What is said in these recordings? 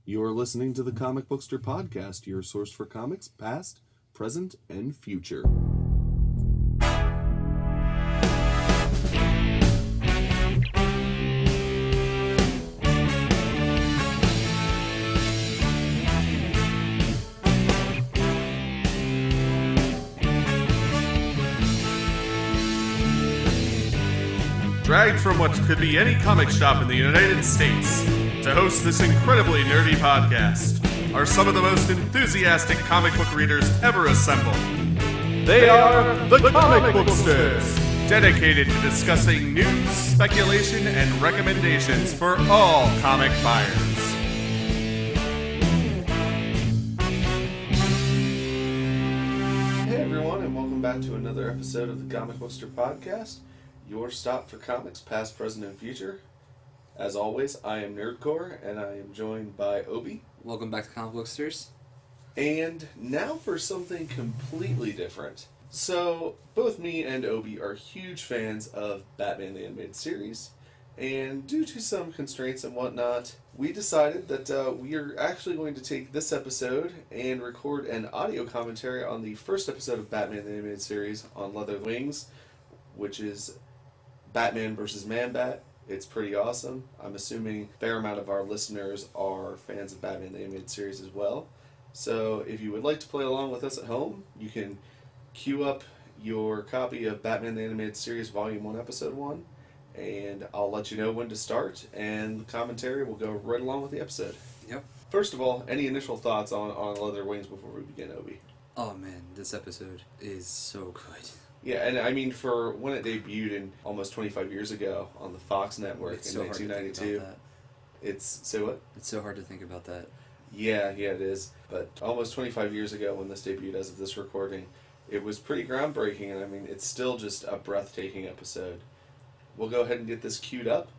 You're listening to the Comic Bookster podcast, your source for comics, past, present, and future. Dragged from what could be any comic shop in the United States to host this incredibly nerdy podcast are some of the most enthusiastic comic book readers ever assembled. They are the Comic Booksters, dedicated to discussing news, speculation, and recommendations for all comic buyers. Hey everyone, and welcome back to another episode of the Comic Bookster podcast, your stop for comics, past, present, and future. As always, I am Nerdcore, and I am joined by Obi. Welcome back to Comic Booksters. And now for something completely different. So, both me and Obi are huge fans of Batman the Animated Series, and due to some constraints and whatnot, we decided that we are actually going to take this episode and record an audio commentary on the first episode of Batman the Animated Series on Leather Wings, which is Batman vs. Man-Bat. It's pretty awesome. I'm assuming a fair amount of our listeners are fans of Batman the Animated Series as well. So if you would like to play along with us at home, you can queue up your copy of Batman the Animated Series Volume 1, Episode 1, and I'll let you know when to start, and the commentary will go right along with the episode. Yep. First of all, any initial thoughts on Leather Wings before we begin, Obi? Oh man, this episode is so good. Yeah, and I mean, for when it debuted in almost 25 years ago on the Fox network It's in so hard to 1992, think about that. say what? It's so hard to think about that. Yeah, it is. But almost 25 years ago when this debuted as of this recording, it was pretty groundbreaking, and I mean, it's still just a breathtaking episode. We'll go ahead and get this queued up,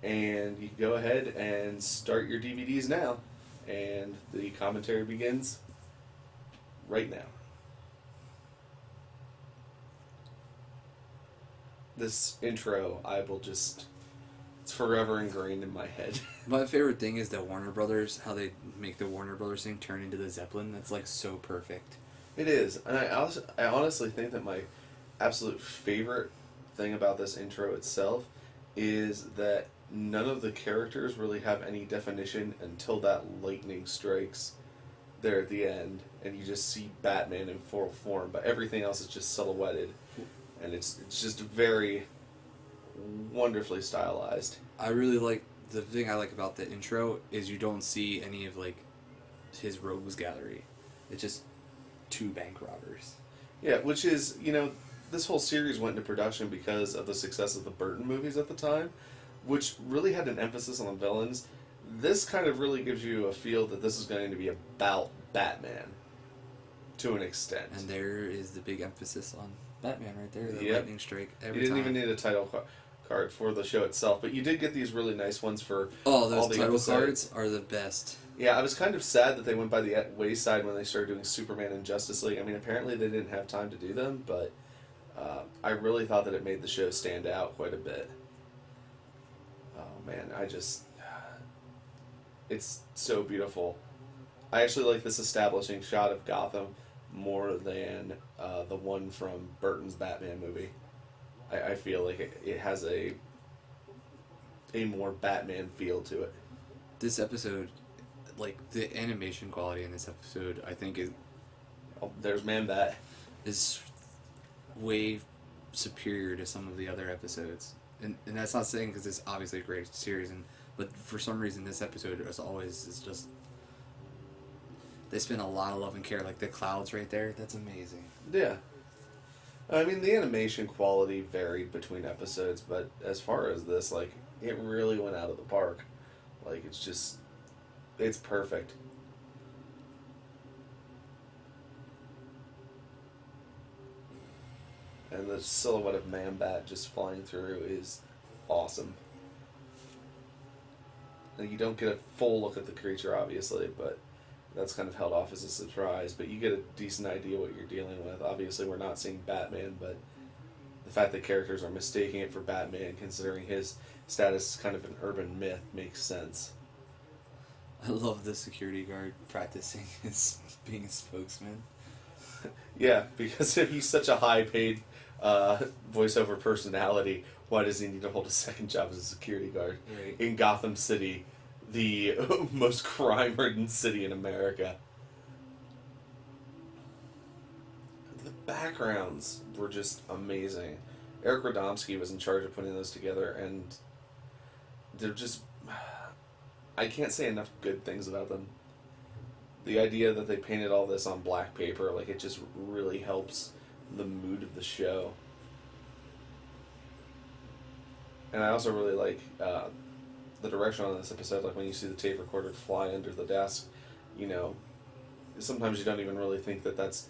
and you can go ahead and start your DVDs now, and the commentary begins right now. This intro, it's forever ingrained in my head. My favorite thing is the Warner Brothers, how they make the Warner Brothers thing turn into the Zeppelin. That's like so perfect. It is, and I honestly think that my absolute favorite thing about this intro itself is that none of the characters really have any definition until that lightning strikes there at the end, and you just see Batman in full form, but everything else is just silhouetted, and it's just very wonderfully stylized. I really like, the thing I like about the intro is you don't see any of like his rogues gallery. It's just two bank robbers. Yeah, which is, this whole series went into production because of the success of the Burton movies at the time, which really had an emphasis on the villains. This kind of really gives you a feel that this is going to be about Batman, to an extent. And there is the big emphasis on Batman right there, the Yep. lightning strike every You didn't time. even need a title card for the show itself, but you did get these really nice ones for Oh, all those the title episodes. cards are the best. Yeah, I was kind of sad that they went by the wayside when they started doing Superman and Justice League. I mean, apparently they didn't have time to do them, but I really thought that it made the show stand out quite a bit. Oh man, it's so beautiful. I actually like this establishing shot of Gotham more than the one from Burton's Batman movie. I feel like it has a more Batman feel to it. This episode, like the animation quality in this episode, I think There's Man-Bat. is way superior to some of the other episodes, and that's not saying because it's obviously a great series, but for some reason this episode is just they spend a lot of love and care, like the clouds right there. That's amazing. Yeah. I mean, the animation quality varied between episodes, but as far as this, like, it really went out of the park. Like, it's perfect. And the silhouette of Man-Bat just flying through is awesome. And you don't get a full look at the creature, obviously, but that's kind of held off as a surprise. But you get a decent idea what you're dealing with. Obviously, we're not seeing Batman, but the fact that characters are mistaking it for Batman, considering his status is kind of an urban myth, makes sense. I love the security guard practicing his being a spokesman. Yeah, because if he's such a high-paid voiceover personality, why does he need to hold a second job as a security guard Right. in Gotham City, the most crime-ridden city in America? The backgrounds were just amazing. Eric Radomski was in charge of putting those together, and they're just... I can't say enough good things about them. The idea that they painted all this on black paper, like, it just really helps the mood of the show. And I also really like the direction on this episode, like when you see the tape recorder fly under the desk, you know, sometimes you don't even really think that that's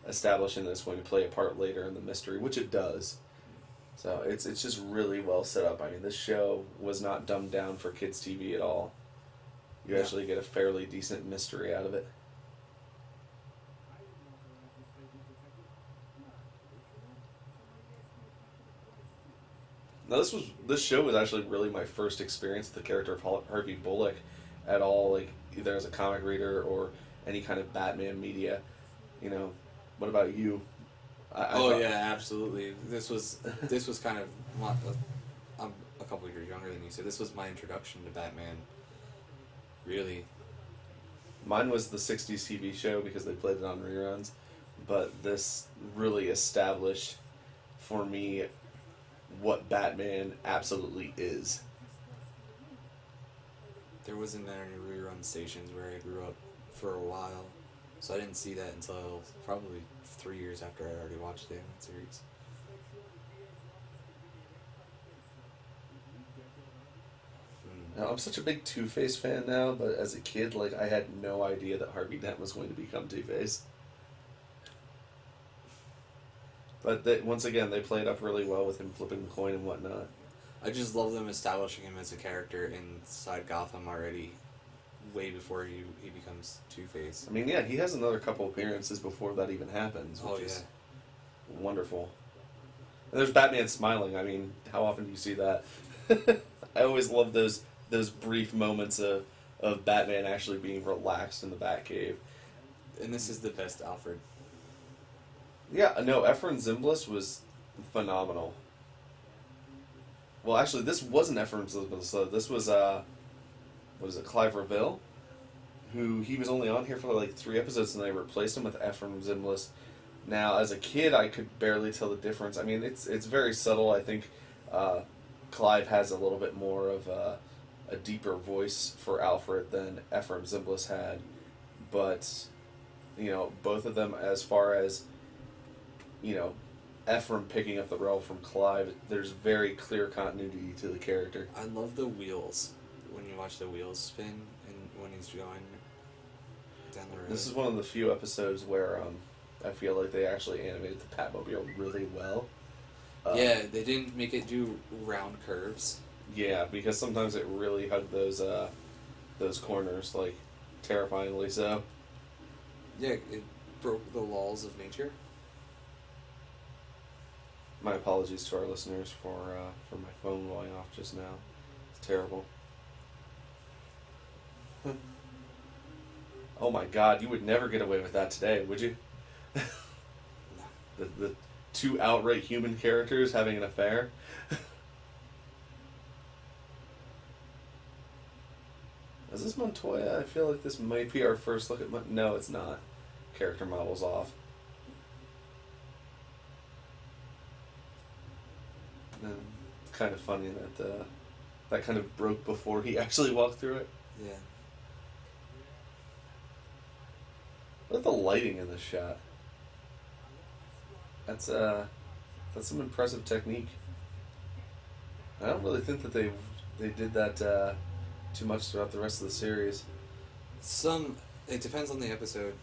establishing that's going to play a part later in the mystery, which it does. So it's just really well set up. I mean, this show was not dumbed down for kids' TV at all. You actually get a fairly decent mystery out of it. Now, this show was actually really my first experience with the character of Harvey Bullock at all, like either as a comic reader or any kind of Batman media. You know, what about you? Yeah, absolutely. This was kind of I'm a couple years younger than you, so this was my introduction to Batman. Really. Mine was the 60s TV show because they played it on reruns, but this really established for me what Batman absolutely is. There wasn't any rerun stations where I grew up for a while, so I didn't see that until probably 3 years after I already watched the animated series. Now, I'm such a big Two-Face fan now, but as a kid, like, I had no idea that Harvey Dent was going to become Two-Face. But once again, they played up really well with him flipping the coin and whatnot. I just love them establishing him as a character inside Gotham already, way before he becomes Two-Face. I mean, yeah, he has another couple appearances before that even happens, which is wonderful. And there's Batman smiling. I mean, how often do you see that? I always love those brief moments of Batman actually being relaxed in the Batcave. And this is the best Alfred. Yeah, no, Efren Zimbalist was phenomenal. Well, actually, this wasn't Efren Zimbalist. This was, what is it, Clive Reville? Who, he was only on here for like 3 episodes and they replaced him with Efren Zimbalist. Now, as a kid, I could barely tell the difference. I mean, it's very subtle. I think Clive has a little bit more of a deeper voice for Alfred than Efren Zimbalist had. But, you know, both of them, as far as, you know, Ephraim picking up the role from Clive, there's very clear continuity to the character. I love the wheels when you watch the wheels spin and when he's going down the road. This is one of the few episodes where I feel like they actually animated the Batmobile really well. Yeah, they didn't make it do round curves. Yeah, because sometimes it really hugged those corners, like, terrifyingly so. Yeah, it broke the laws of nature. My apologies to our listeners for my phone going off just now. It's terrible. Oh my God, you would never get away with that today, would you? the 2 outright human characters having an affair. Is this Montoya? I feel like this might be our first look at no, it's not. Character model's off. And it's kind of funny that that kind of broke before he actually walked through it. Yeah. Look at the lighting in this shot. That's some impressive technique. I don't really think that they did that too much throughout the rest of the series. It depends on the episode.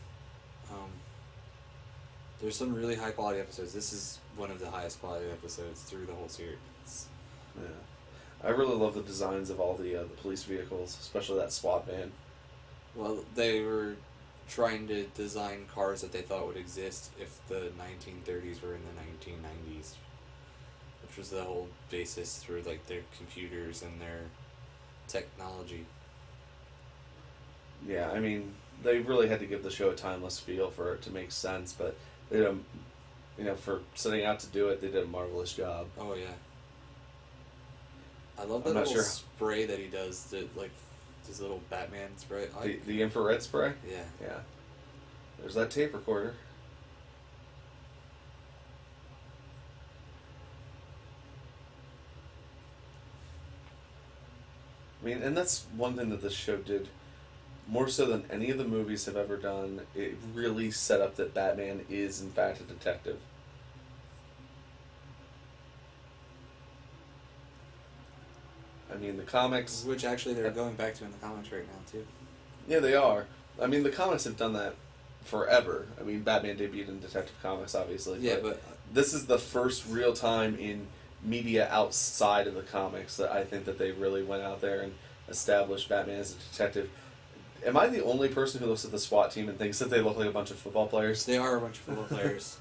There's some really high quality episodes. This is one of the highest quality episodes through the whole series. Yeah, I really love the designs of all the police vehicles, especially that SWAT van. Well, they were trying to design cars that they thought would exist if the 1930s were in the 1990s, which was the whole basis for like their computers and their technology. Yeah, I mean, they really had to give the show a timeless feel for it to make sense, but they did for setting out to do it, they did a marvelous job. Oh yeah. I love I'm that not little sure. spray that he does, his little Batman spray. The infrared spray? Yeah. Yeah. There's that tape recorder. I mean, and that's one thing that this show did more so than any of the movies have ever done. It really set up that Batman is, in fact, a detective. I mean, the comics... Which actually they're going back to in the comics right now, too. Yeah, they are. I mean, the comics have done that forever. I mean, Batman debuted in Detective Comics, obviously. Yeah, but this is the first real time in media outside of the comics that I think that they really went out there and established Batman as a detective. Am I the only person who looks at the SWAT team and thinks that they look like a bunch of football players? they are a bunch of football players.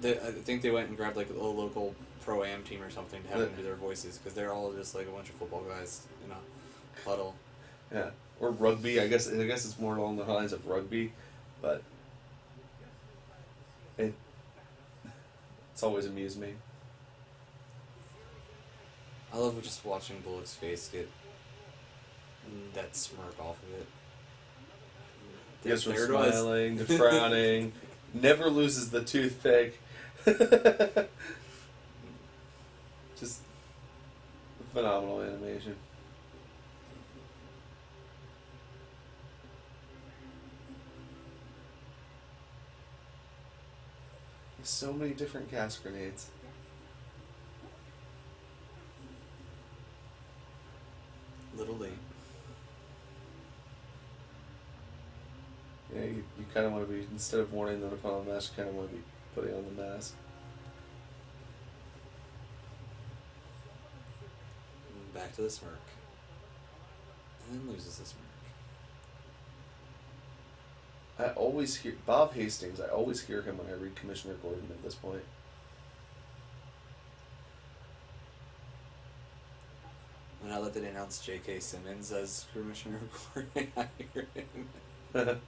I think they went and grabbed like a little local pro-am team or something to have them do their voices, because they're all just like a bunch of football guys in a huddle. Yeah, or rugby. I guess it's more along the lines of rugby, but it's always amused me. I love just watching Bullock's face get that smirk off of it. He goes from There it was. smiling to frowning, never loses the toothpick. Just phenomenal animation. So many different gas grenades. Little late. Yeah, you kind of want to be, instead of warning them to put on a mask, you kind of want to be putting on the mask. Back to the smirk. And then loses the smirk. I always hear Bob Hastings. I always hear him when I read Commissioner Gordon at this point. Now that they announced J.K. Simmons as Commissioner Gordon, I hear him.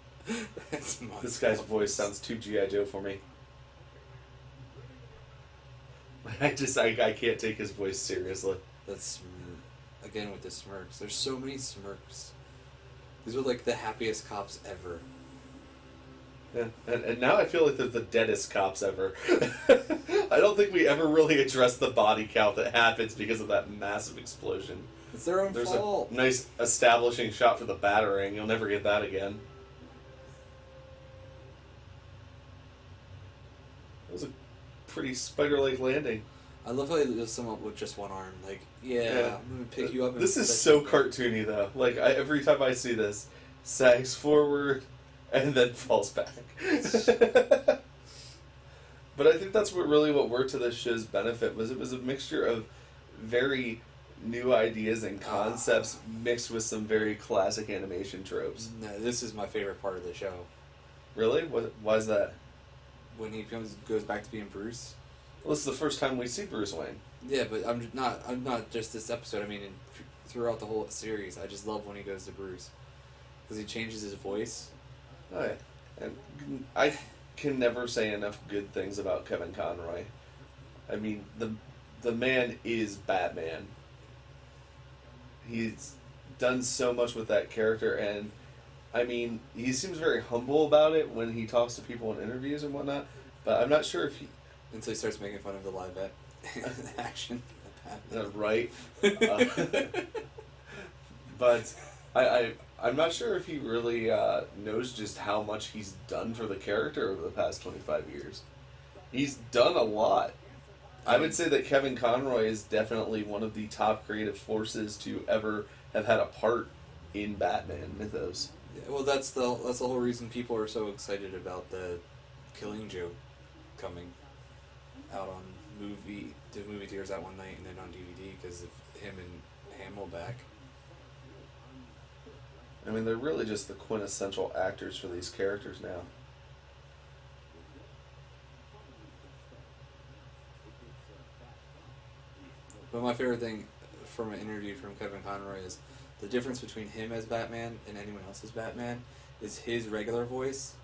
That's This guy's voice sounds too G.I. Joe for me. I can't take his voice seriously. That's again with the smirks. There's so many smirks. These are like the happiest cops ever. Yeah, and now I feel like they're the deadest cops ever. I don't think we ever really addressed the body count that happens because of that massive explosion. It's their own There's fault. a nice establishing shot for the battering. You'll never get that again. It was a pretty spider-like landing. I love how he lifts him up with just one arm. Like, yeah. I'm gonna pick you up. This is so cartoony, though. Like, every time I see this, sags forward and then falls back. But I think that's what worked to this show's benefit was it was a mixture of very new ideas and concepts mixed with some very classic animation tropes. No, this is my favorite part of the show. Really? Why is that? When he goes back to being Bruce. Well, this is the first time we see Bruce Wayne. Yeah, but I'm not just this episode. I mean, throughout the whole series, I just love when he goes to Bruce because he changes his voice. Oh, yeah. And I can never say enough good things about Kevin Conroy. I mean, the man is Batman. He's done so much with that character, and I mean, he seems very humble about it when he talks to people in interviews and whatnot, but I'm not sure if he... Until he starts making fun of the live action. Right. But I'm not sure if he really knows just how much he's done for the character over the past 25 years. He's done a lot. I would say that Kevin Conroy is definitely one of the top creative forces to ever have had a part in Batman mythos. Yeah, well, that's the whole reason people are so excited about the Killing Joke coming out on movie theaters that one night and then on DVD because of him and Hamill back. I mean, they're really just the quintessential actors for these characters now. But my favorite thing from an interview from Kevin Conroy is the difference between him as Batman and anyone else as Batman is his regular voice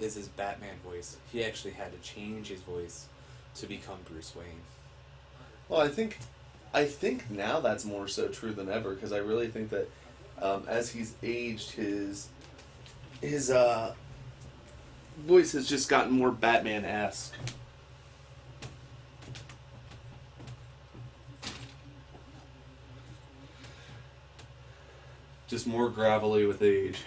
is his Batman voice. He actually had to change his voice to become Bruce Wayne. Well, I think now that's more so true than ever, because I really think that as he's aged, his voice has just gotten more Batman-esque. Just more gravelly with age.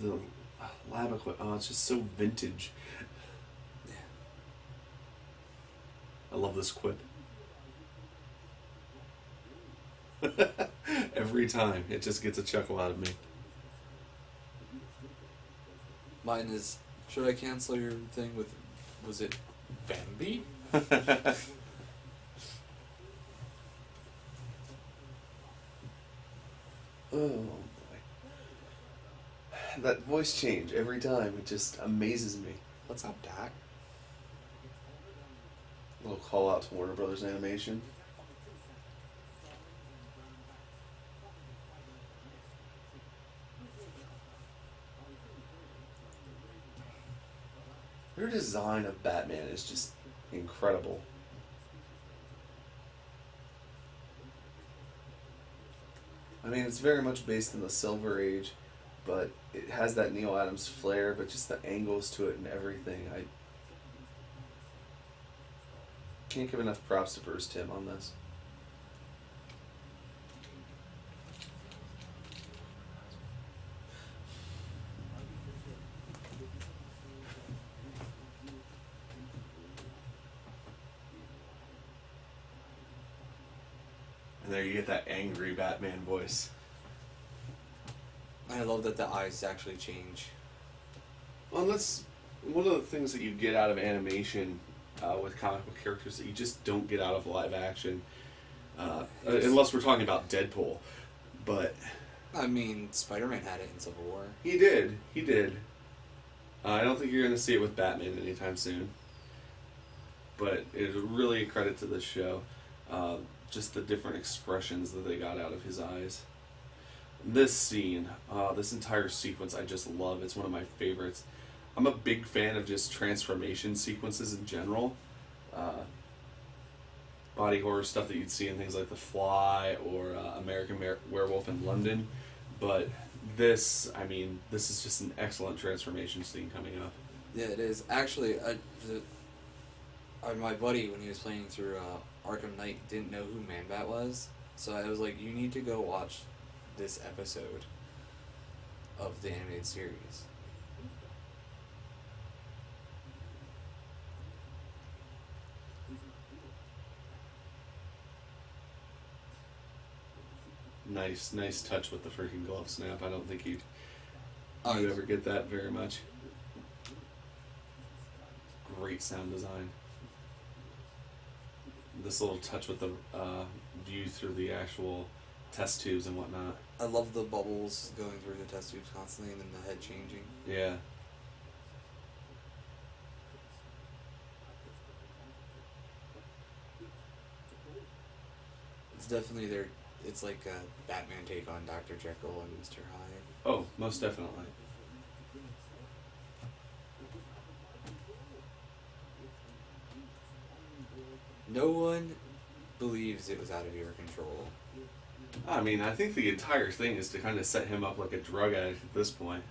The lab equipment, oh, it's just so vintage. Yeah. I love this quip. Every time, it just gets a chuckle out of me. Mine is, should I cancel your thing with, was it Bambi? Oh boy. That voice change every time, it just amazes me. What's up, Doc? A little call out to Warner Brothers Animation. Their design of Batman is just incredible. I mean, it's very much based in the Silver Age, but it has that Neil Adams flair, but just the angles to it and everything. I can't give enough props to Bruce Timm on this. And there you get that angry Batman voice. I love that the eyes actually change. Well, that's one of the things that you get out of animation with comic book characters that you just don't get out of live action. Unless we're talking about Deadpool. But I mean, Spider-Man had it in Civil War. he did. I don't think you're going to see it with Batman anytime soon. But it's really a credit to this show. Just the different expressions that they got out of his eyes. This scene, this entire sequence, I just love. It's one of my favorites. I'm a big fan of just transformation sequences in general. Body horror stuff that you'd see in things like The Fly or American Werewolf in London. But this is just an excellent transformation scene coming up. Yeah, it is. Actually, my buddy, when he was playing through Arkham Knight, didn't know who Man-Bat was. So I was like, you need to go watch this episode of the animated series. Nice touch with the freaking glove snap. I don't think you'd Oh, ever get that very much. Great sound design. This little touch with the view through the actual test tubes and whatnot. I love the bubbles going through the test tubes constantly and then the head changing. Yeah. It's definitely it's like a Batman take on Dr. Jekyll and Mr. Hyde. Oh, most definitely. No one believes it was out of your control. I mean, I think the entire thing is to kind of set him up like a drug addict at this point.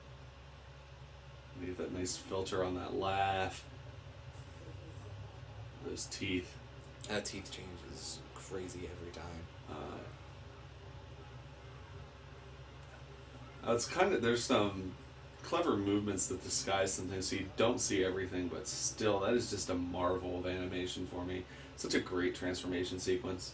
You get that nice filter on that laugh. Those teeth. That teeth change is crazy every time. It's kind of, there's some clever movements that disguise something so you don't see everything, but still, that is just a marvel of animation for me. Such a great transformation sequence.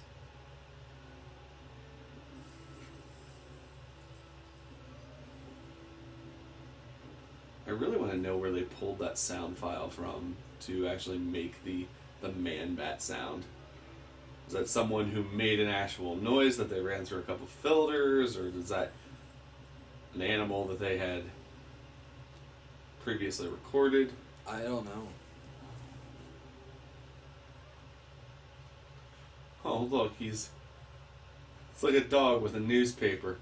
I really want to know where they pulled that sound file from to actually make the Man-Bat sound. Is that someone who made an actual noise that they ran through a couple filters, or is that an animal that they had previously recorded? I don't know. Oh, look, it's like a dog with a newspaper.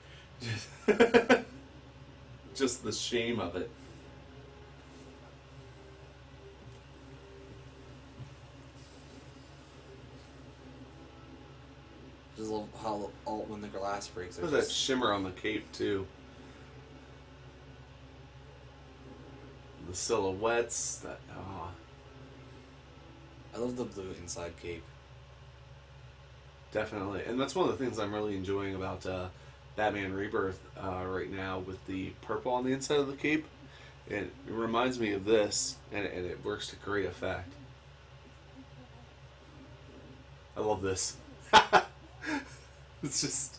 Just the shame of it. Just love how when the glass breaks. Look at that shimmer on the cape, too. The silhouettes. I love the blue inside cape. Definitely. And that's one of the things I'm really enjoying about Batman Rebirth right now with the purple on the inside of the cape. It reminds me of this, and it works to great effect. I love this. It's just...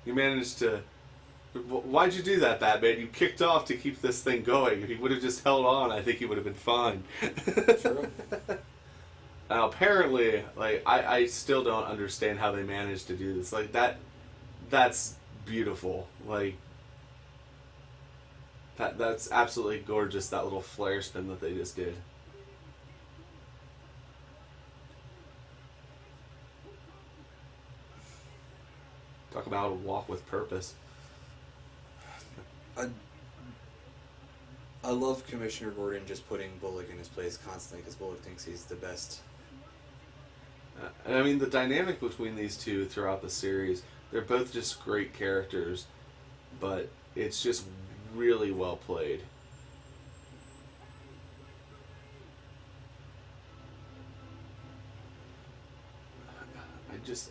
You managed to... Why'd you do that, Batman? You kicked off to keep this thing going. If he would have just held on, I think he would have been fine. True. Now, apparently, like, I still don't understand how they managed to do this. Like, that's beautiful. Like, that's absolutely gorgeous, that little flare spin that they just did. Talk about a walk with purpose. I love Commissioner Gordon just putting Bullock in his place constantly because Bullock thinks he's the best. And I mean, the dynamic between these two throughout the series, they're both just great characters, but it's just really well played.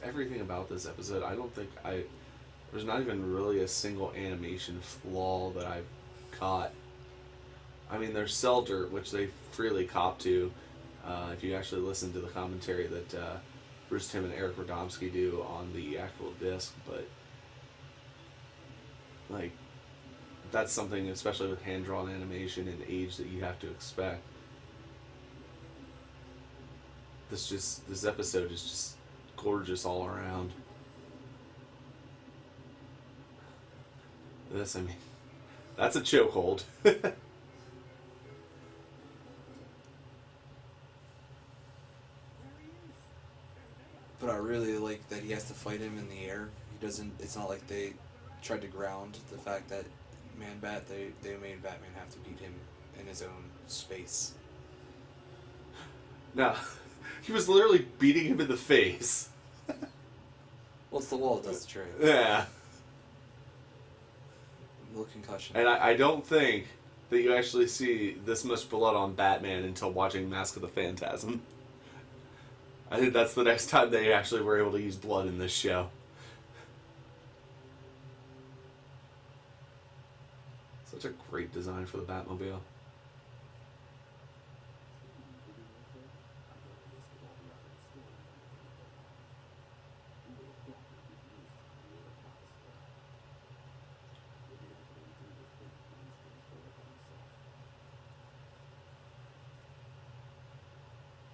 Everything about this episode, I don't think there's not even really a single animation flaw that I've caught. I mean, there's cell dirt, which they freely cop to. If you actually listen to the commentary that Bruce Timm and Eric Radomski do on the actual disc, but like, that's something, especially with hand-drawn animation and age, that you have to expect. This episode is just gorgeous all around. This, I mean, that's a chokehold. But I really like that he has to fight him in the air. He doesn't. It's not like they tried to ground the fact that Man-Bat. They made Batman have to beat him in his own space. No, he was literally beating him in the face. Well, it's the wall that does the trick. Yeah. No concussion. And I don't think that you actually see this much blood on Batman until watching Mask of the Phantasm. I think that's the next time they actually were able to use blood in this show. Such a great design for the Batmobile.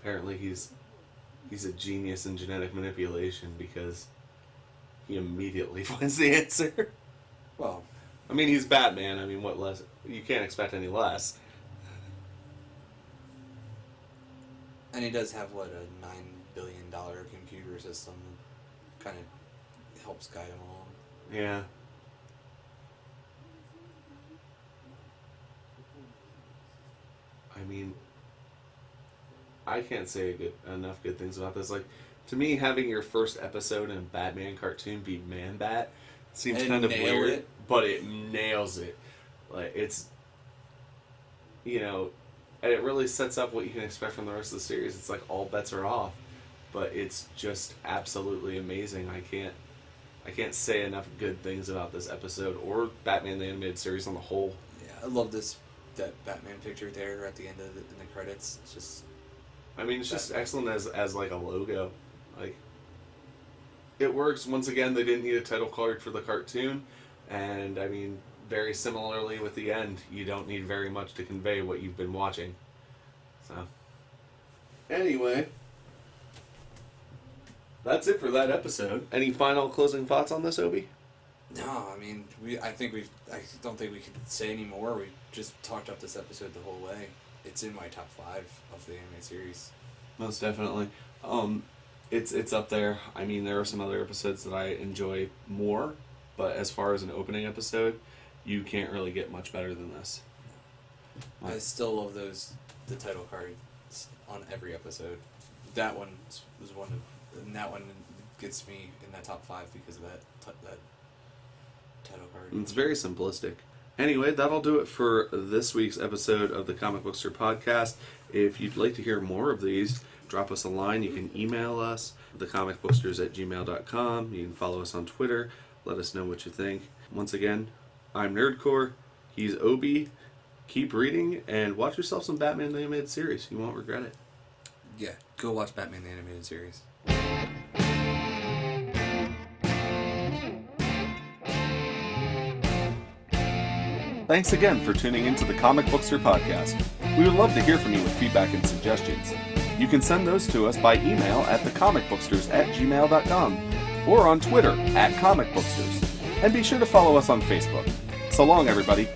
Apparently he's a genius in genetic manipulation because he immediately finds the answer. Well, I mean, he's Batman. I mean, what less? You can't expect any less. and he does have, what, a $9 billion computer system that kind of helps guide him along. Yeah. I mean, I can't say enough good things about this. Like, to me, having your first episode in a Batman cartoon be Man-Bat seems kind of weird, but it nails it. Like, it's, you know, and it really sets up what you can expect from the rest of the series. It's like all bets are off, but it's just absolutely amazing. I can't say enough good things about this episode or Batman the Animated Series on the whole. Yeah, I love that Batman picture there at the end of in the credits. It's just, I mean, it's just excellent as like a logo. Like, it works. Once again, they didn't need a title card for the cartoon, and I mean, very similarly with the end, you don't need very much to convey what you've been watching. So, anyway, that's it for that episode. Any final closing thoughts on this, Obi? no, I mean, I don't think we could say any more. We just talked up this episode the whole way. It's in my top 5 of the anime series. Most definitely. It's up there. I mean, there are some other episodes that I enjoy more, but as far as an opening episode, you can't really get much better than this. I still love the title cards on every episode. That one was one of, and that one gets me in that top 5 because of that title card. It's very simplistic. Anyway, that'll do it for this week's episode of the Comic Bookster podcast. If you'd like to hear more of these, drop us a line. You can email us, thecomicbooksters@gmail.com. You can follow us on Twitter. Let us know what you think. Once again, I'm Nerdcore. He's Obi. Keep reading and watch yourself some Batman the Animated Series. You won't regret it. Yeah, go watch Batman the Animated Series. Thanks again for tuning into the Comic Bookster podcast. We would love to hear from you with feedback and suggestions. You can send those to us by email at thecomicbooksters@gmail.com or on Twitter @comicbooksters. And be sure to follow us on Facebook. So long, everybody.